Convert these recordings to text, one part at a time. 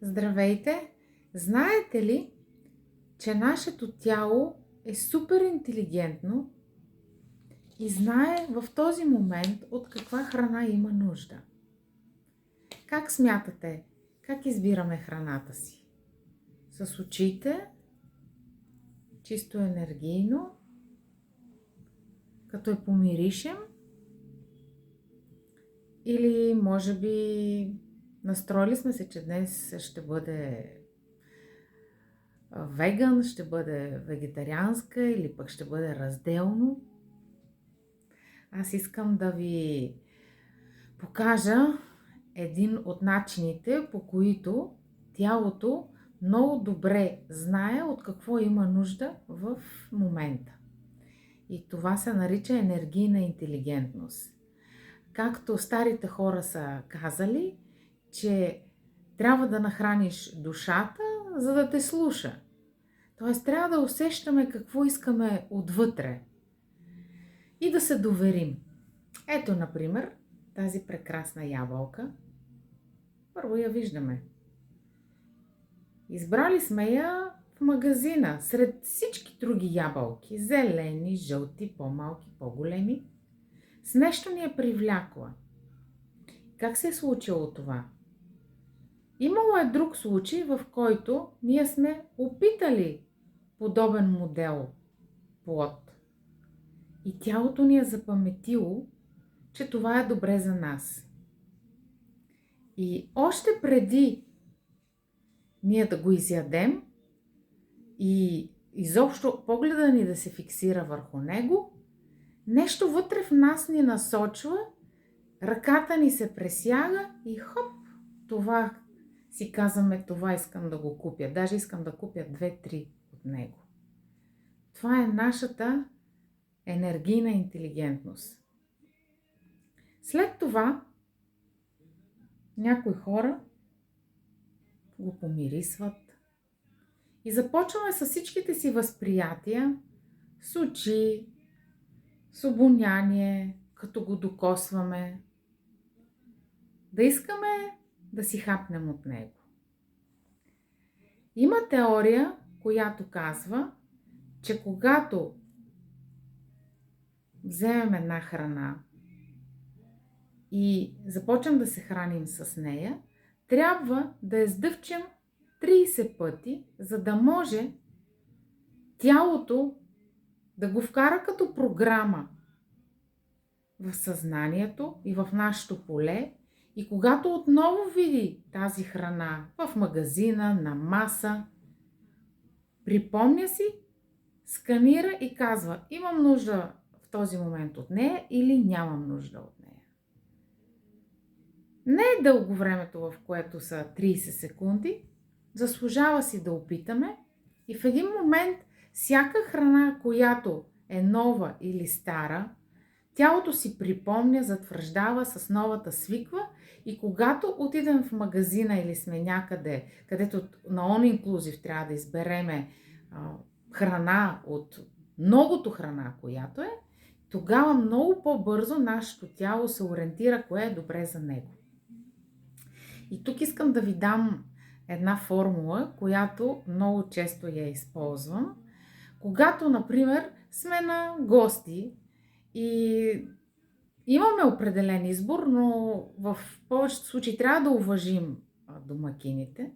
Здравейте! Знаете ли, че нашето тяло е супер интелигентно и знае в този момент от каква храна има нужда? Как смятате, как избираме храната си? С очите, чисто енергийно, като я помиришем, или може би настроили сме се, че днес ще бъде веган, ще бъде вегетарианска или пък ще бъде разделно. Аз искам да ви покажа един от начините, по които тялото много добре знае от какво има нужда в момента. И това се нарича енергийна интелигентност. Както старите хора са казали, че трябва да нахраниш душата, за да те слуша. Тоест трябва да усещаме какво искаме отвътре и да се доверим. Ето, например, тази прекрасна ябълка. Първо я виждаме. Избрали сме я в магазина, сред всички други ябълки. Зелени, жълти, по-малки, по-големи. С нещо ни е привлякла. Как се е случило това? Имало е друг случай, в който ние сме опитали подобен модел плод. И тялото ни е запаметило, че това е добре за нас. И още преди ние да го изядем и изобщо погледа ни да се фиксира върху него, нещо вътре в нас ни насочва, ръката ни се пресяга и хоп, това си казваме, това искам да го купя. Даже искам да купя 2-3 от него. Това е нашата енергийна интелигентност. След това някои хора го помирисват и започваме с всичките си възприятия, с очи, с обоняние, като го докосваме, да искаме да си хапнем от него. Има теория, която казва, че когато вземем една храна и започнем да се храним с нея, трябва да я сдъвчем 30 пъти, за да може тялото да го вкара като програма в съзнанието и в нашето поле. И когато отново види тази храна в магазина, на маса, припомня си, сканира и казва, имам нужда в този момент от нея или нямам нужда от нея. Не е дълго времето, в което са 30 секунди, заслужава си да опитаме и в един момент всяка храна, която е нова или стара, тялото си припомня, затвърждава, с новата свиква и когато отидем в магазина или сме някъде, където на all inclusive трябва да избереме храна от многото храна, която е, тогава много по-бързо нашето тяло се ориентира кое е добре за него. И тук искам да ви дам една формула, която много често я използвам. Когато, например, сме на гости и имаме определен избор, но в повечето случаи трябва да уважим домакините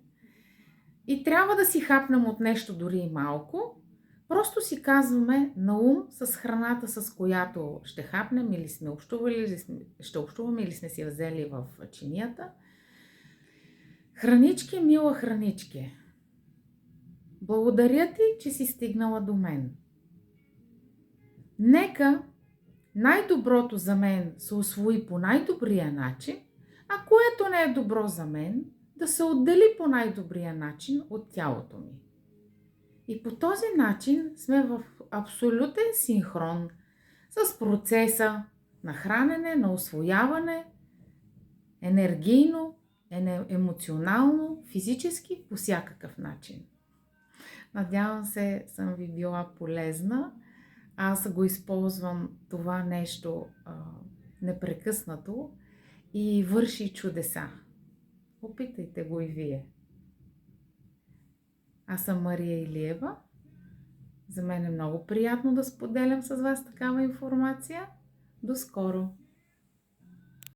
и трябва да си хапнем от нещо дори и малко, просто си казваме на ум с храната, с която ще хапнем или сме общували, ще общуваме или сме си взели в чинията. Хранички, мила хранички, благодаря ти, че си стигнала до мен. Нека най-доброто за мен се усвои по най-добрия начин, а което не е добро за мен, да се отдели по най-добрия начин от тялото ми. И по този начин сме в абсолютен синхрон с процеса на хранене, на усвояване, енергийно, емоционално, физически, по всякакъв начин. Надявам се, съм ви била полезна. Аз го използвам това нещо непрекъснато и върши чудеса. Опитайте го и вие. Аз съм Мария Илиева. За мен е много приятно да споделям с вас такава информация. До скоро!